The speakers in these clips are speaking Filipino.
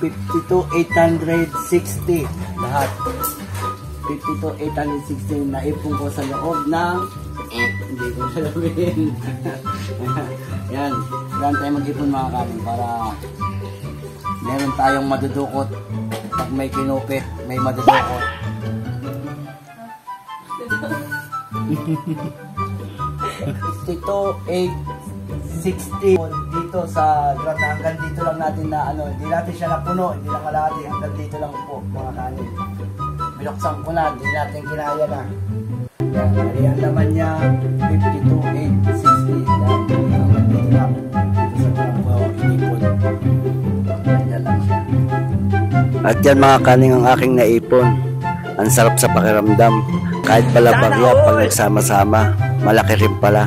52,860 lahat. 52,860 na ipon ko sa loob ng hindi ko salamin. Yan. Yan tayo mag-ipon mga kanin para meron tayong madudukot. Pag may kinupit, may madudukot. 52,860 dito sa grot. Hanggang dito lang natin na ano, hindi natin siya napuno, hindi lang kalahati, hanggang dito lang po mga kanin. Binuksan ko na, hindi natin kinaya na. Yan, ang laman niya 52,860. Yan, hanggang dito lang dito sa grot po inipon. Yan lang siya. At yan mga kaning ang aking naipon. Ang sarap sa pakiramdam. Kahit pala barya pag nagsama-sama, malaki rin pala.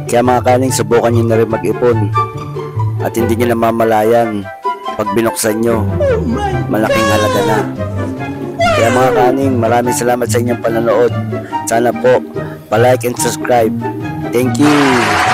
Kaya mga kaning, subukan nyo na rin mag-ipon. At hindi nyo namamalayan, pag binuksan nyo, malaking halaga na. Kaya mga kaning, maraming salamat sa inyong panonood. Sana po, palike and subscribe. Thank you!